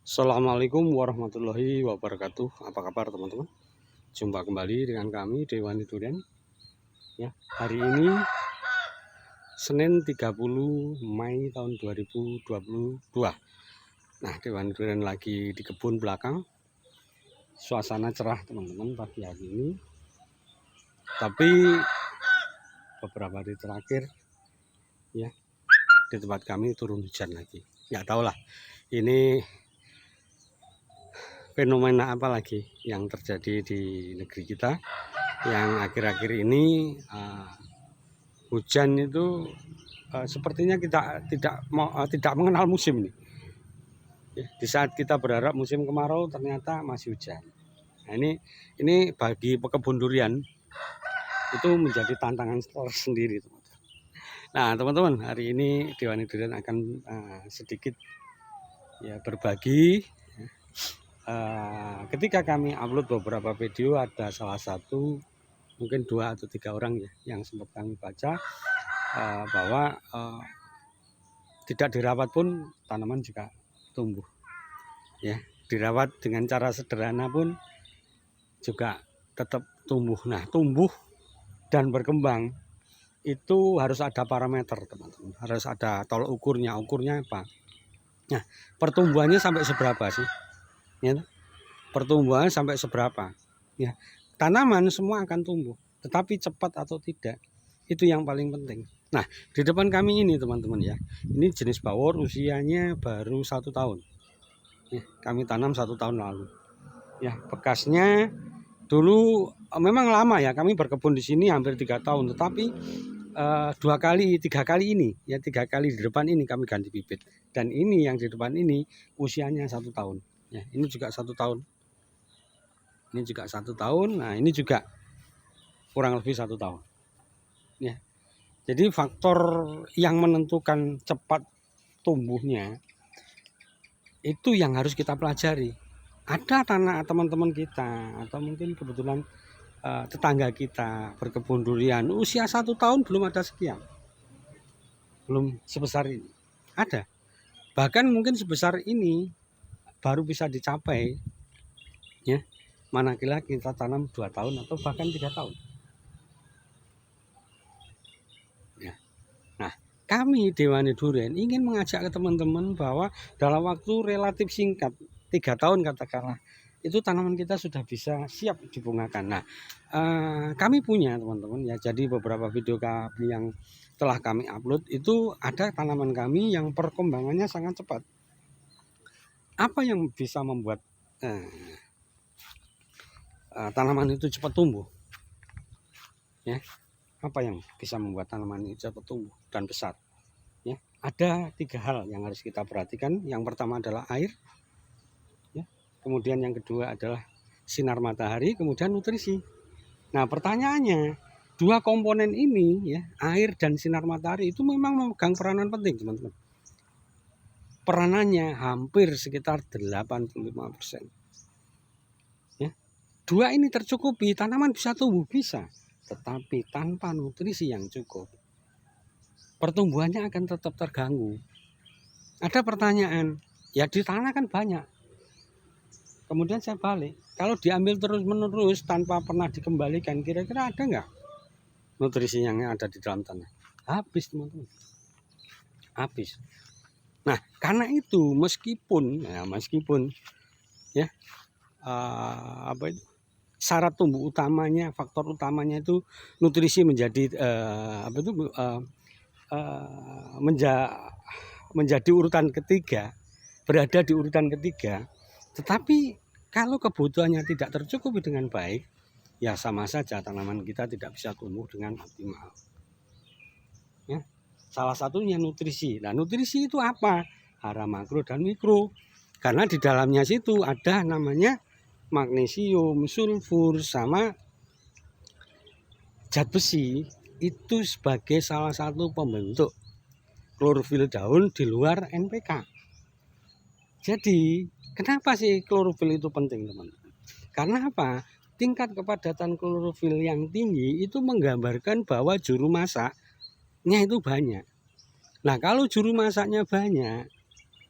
Assalamualaikum warahmatullahi wabarakatuh. Apa kabar teman-teman? Jumpa kembali dengan kami Dewani Durian. Ya, hari ini Senin 30 Mei tahun 2022. Nah, Dewani Durian lagi di kebun belakang. Suasana cerah teman-teman pagi hari ini. Tapi beberapa hari terakhir ya di tempat kami turun hujan lagi. Nggak tahu lah. Ini fenomena apa lagi yang terjadi di negeri kita yang akhir-akhir ini hujan itu sepertinya kita tidak mengenal musim nih. Di saat kita berharap musim kemarau ternyata masih hujan. Nah, ini bagi pekebun durian itu menjadi tantangan tersendiri, teman-teman. Nah, teman-teman, hari ini Dewani Durian akan sedikit ya berbagi. Ketika kami upload beberapa video, ada salah satu mungkin 2 atau 3 orang ya yang sempat kami baca bahwa tidak dirawat pun tanaman juga tumbuh ya, dirawat dengan cara sederhana pun juga tetap tumbuh. Nah, tumbuh dan berkembang itu harus ada parameter, teman-teman, harus ada tolok ukurnya apa. Nah, pertumbuhannya sampai seberapa sih ya, pertumbuhan sampai seberapa ya. Tanaman semua akan tumbuh, tetapi cepat atau tidak itu yang paling penting. Nah, di depan kami ini teman-teman ya, ini jenis bawor usianya baru 1 tahun ya, kami tanam 1 tahun lalu ya. Bekasnya dulu memang lama ya, kami berkebun di sini hampir 3 tahun, tetapi 3 kali ini ya, 3 kali di depan ini kami ganti bibit, dan ini yang di depan ini usianya 1 tahun ya. Ini juga 1 tahun, ini juga 1 tahun. Nah, ini juga kurang lebih 1 tahun ya. Jadi faktor yang menentukan cepat tumbuhnya itu yang harus kita pelajari. Ada tanah teman-teman kita atau mungkin kebetulan tetangga kita berkebun durian usia 1 tahun belum ada sekian, belum sebesar ini. Ada bahkan mungkin sebesar ini baru bisa dicapai ya, manakala kita tanam 2 tahun atau bahkan 3 tahun ya. Nah, kami Dewani Durian ingin mengajak ke teman-teman bahwa dalam waktu relatif singkat, 3 tahun katakanlah, itu tanaman kita sudah bisa siap dibungakan. Nah, kami punya teman-teman ya, jadi beberapa video kami yang telah kami upload itu ada tanaman kami yang perkembangannya sangat cepat. Apa yang bisa membuat tanaman itu cepat tumbuh ya? Apa yang bisa membuat tanaman itu cepat tumbuh dan besar ya? Ada 3 hal yang harus kita perhatikan. Yang pertama adalah air ya, kemudian yang kedua adalah sinar matahari, kemudian nutrisi. Nah, pertanyaannya, 2 komponen ini ya, air dan sinar matahari itu memang memegang peranan penting, teman-teman. Peranannya hampir sekitar 85% ya. 2 ini tercukupi, tanaman bisa tumbuh, bisa. Tetapi tanpa nutrisi yang cukup, pertumbuhannya akan tetap terganggu. Ada pertanyaan, ya di tanah kan banyak. Kemudian saya balik, kalau diambil terus-menerus tanpa pernah dikembalikan, kira-kira ada nggak nutrisi yang ada di dalam tanah? Habis, teman-teman. Habis. Nah, karena itu meskipun ya syarat tumbuh utamanya, faktor utamanya itu nutrisi menjadi menjadi urutan ketiga, berada di urutan ketiga. Tetapi kalau kebutuhannya tidak tercukupi dengan baik, ya sama saja tanaman kita tidak bisa tumbuh dengan optimal ya. Salah satunya nutrisi. Nah, nutrisi itu apa? Hara makro dan mikro. Karena di dalamnya situ ada namanya magnesium, sulfur, sama zat besi. Itu sebagai salah satu pembentuk klorofil daun di luar NPK. Jadi, kenapa sih klorofil itu penting, teman-teman? Karena apa? Tingkat kepadatan klorofil yang tinggi itu menggambarkan bahwa juru masaknya itu banyak. Nah, kalau juru masaknya banyak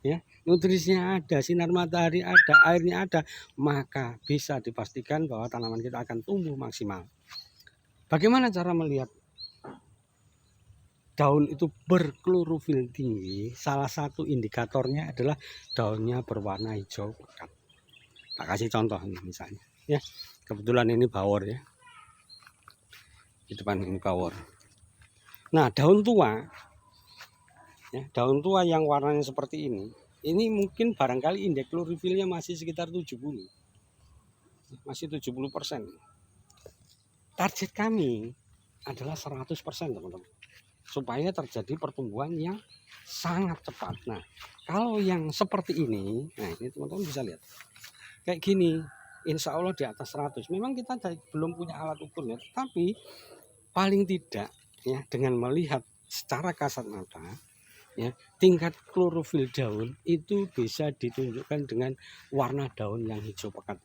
ya, nutrisinya ada, sinar matahari ada, airnya ada, maka bisa dipastikan bahwa tanaman kita akan tumbuh maksimal. Bagaimana cara melihat daun itu berklorofil tinggi? Salah satu indikatornya adalah daunnya berwarna hijau pekat. Tak kasih contoh nih misalnya ya, kebetulan ini bawor ya, di depan ini bawor. Nah, daun tua ya, daun tua yang warnanya seperti ini mungkin barangkali indeks klorofilnya masih sekitar 70, masih 70%. Target kami adalah 100% teman-teman, supaya terjadi pertumbuhan yang sangat cepat. Nah, kalau yang seperti ini, nah ini teman-teman bisa lihat kayak gini, insya Allah di atas 100. Memang kita belum punya alat ukurnya, tapi paling tidak ya, dengan melihat secara kasat mata ya, tingkat klorofil daun itu bisa ditunjukkan dengan warna daun yang hijau pekat.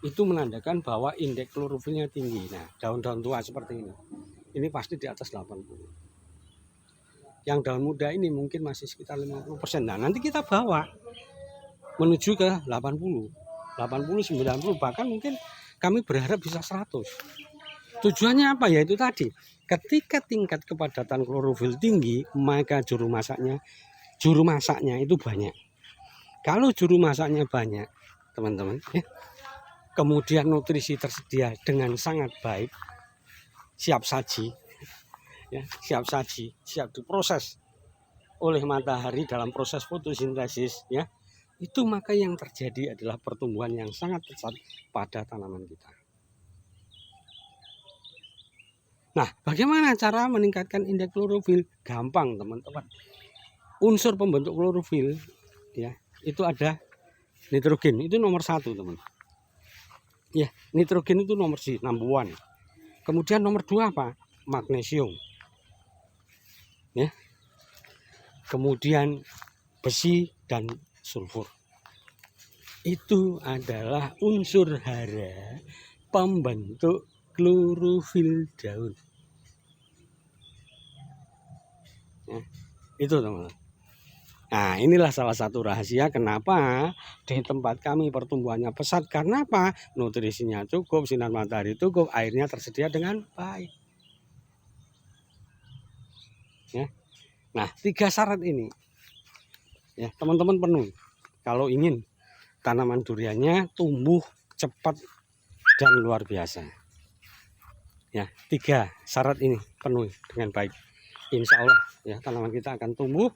Itu menandakan bahwa indeks klorofilnya tinggi. Nah, daun-daun tua seperti ini pasti di atas 80. Yang daun muda ini mungkin masih sekitar 50%. Nah, nanti kita bawa menuju ke 80, 90, bahkan mungkin kami berharap bisa 100. Tujuannya apa? Ya itu tadi, ketika tingkat kepadatan klorofil tinggi, maka juru masaknya itu banyak. Kalau juru masaknya banyak, teman-teman ya, kemudian nutrisi tersedia dengan sangat baik, siap saji ya, siap diproses oleh matahari dalam proses fotosintesis ya, itu maka yang terjadi adalah pertumbuhan yang sangat pesat pada tanaman kita. Nah, bagaimana cara meningkatkan indeks klorofil? Gampang teman-teman. Unsur pembentuk klorofil ya, itu ada nitrogen, itu nomor 1 teman. Ya, nitrogen itu nomor number 1. Kemudian nomor 2 apa? Magnesium. Ya. Kemudian besi dan sulfur. Itu adalah unsur hara pembentuk klorofil daun. Ya, itu teman-teman. Nah, inilah salah satu rahasia kenapa di tempat kami pertumbuhannya pesat. Karena apa? Nutrisinya cukup, sinar matahari cukup, airnya tersedia dengan baik. Ya. Nah, 3 syarat ini ya, teman-teman penuhi kalau ingin tanaman duriannya tumbuh cepat dan luar biasa. Ya, 3 syarat ini penuhi dengan baik, insya Allah ya, tanaman kita akan tumbuh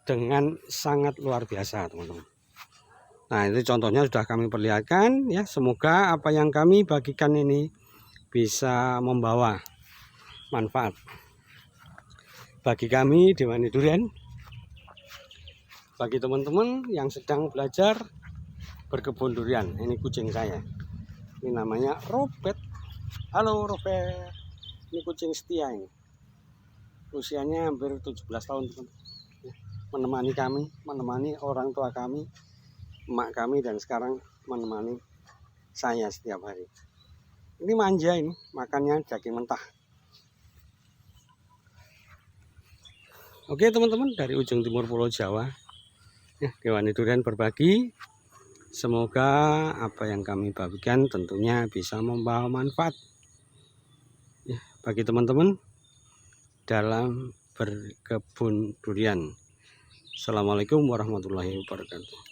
dengan sangat luar biasa teman-teman. Nah, itu contohnya sudah kami perlihatkan ya. Semoga apa yang kami bagikan ini bisa membawa manfaat bagi kami di Mani Durian, bagi teman-teman yang sedang belajar berkebun durian. Ini kucing saya, ini namanya Robert. Halo Robert, ini kucing setia ini, usianya hampir 17 tahun teman-teman. Menemani kami, menemani orang tua kami, emak kami, dan sekarang menemani saya setiap hari. Ini manja, ini makannya daging mentah. Oke teman-teman, dari ujung timur Pulau Jawa ya, Mani Durian berbagi. Semoga apa yang kami bagikan tentunya bisa membawa manfaat ya, bagi teman-teman dalam berkebun durian. Assalamualaikum warahmatullahi wabarakatuh.